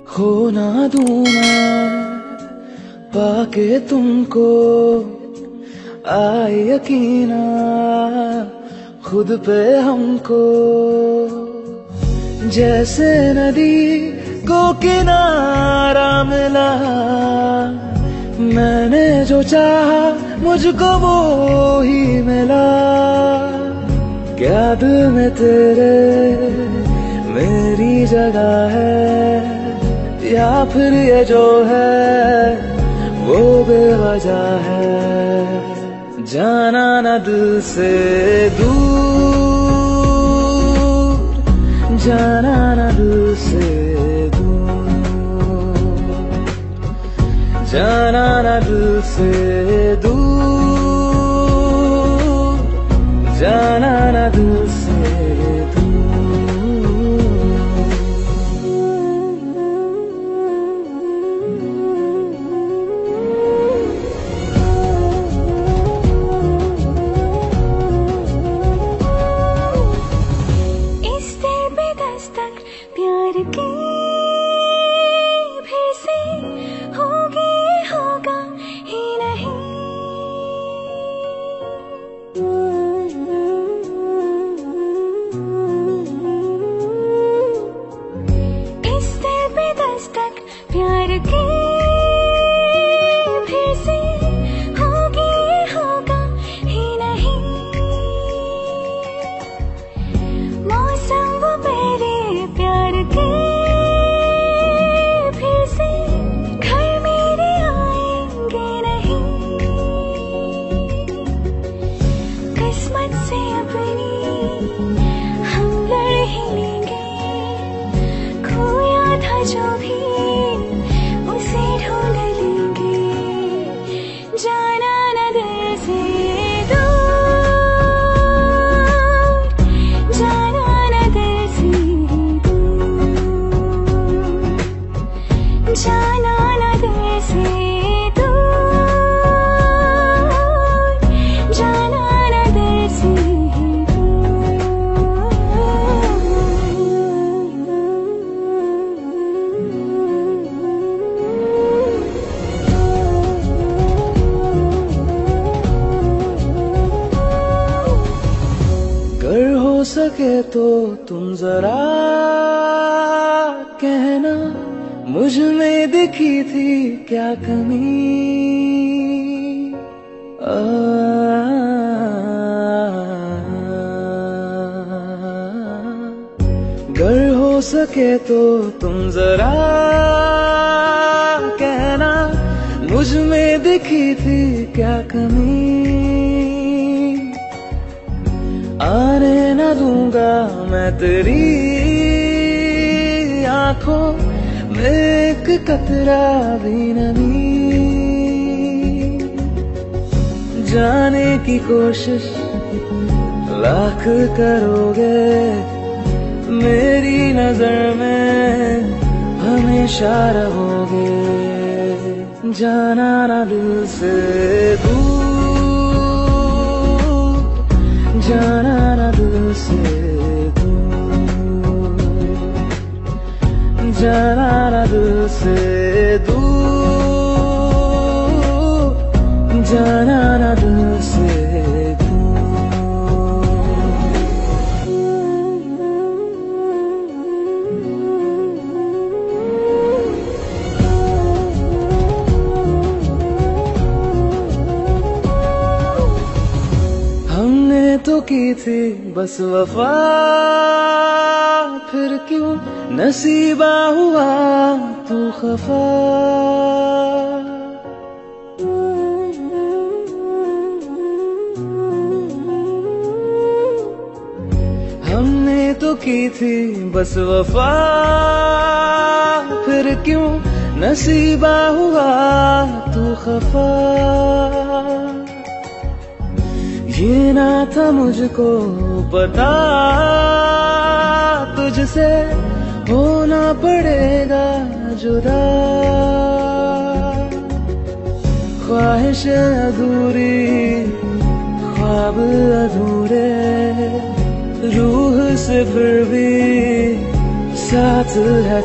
खो ना दूं मैं पाके तुमको, आए यकीना खुद पे हमको। जैसे नदी को किनारा मिला, मैंने जो चाहा मुझको वो ही मिला। क्या दिल में तेरे मेरी जगह है, या फिर ये जो है वो बेवजह है। जाना ना दिल से दूर, जाना ना दिल से दूर, जाना ना दिल से दूर, जाना ना दिल से दूर। प्यार की फिर से होगी, होगा ही नहीं। इस दिल पे दस्तक प्यार की फिर से होगी, होगा ही नहीं। मौसम वो मेरे प्यार के फिर से घर मेरे आएंगे नहीं। किस्मत से अपनी हम लड़ ही लेंगे, खोया था जो भी उसे ढूंढ लेंगे। जाना न दिल से दूर, जाना न दिल से जाना ना दिल से दूर, जाना ना दिल से अगर हो सके तो तुम जरा कहना, मुझ में दिखी थी क्या कमी। अगर हो सके तो तुम जरा कहना, मुझ में दिखी थी क्या कमी। आने न दूंगा मैं तेरी आंखों में एक कतरा भी नमी। जाने की कोशिश लाख करोगे, मेरी नजर में हमेशा रहोगे। जाना ना दिल से दूर, जाना ना दिल से दूर, जाना ना दिल से दूर, जाना ना दिल से तो की थी बस वफा, फिर क्यों नसीबा हुआ तू खफा। हमने तो की थी बस वफा, फिर क्यों नसीबा हुआ तू खफा। ये ना था मुझको पता, तुझसे होना पड़ेगा जुदा। ख्वाहिश अधूरी, ख्वाब अधूरे, रूह से फिर भी साथ है।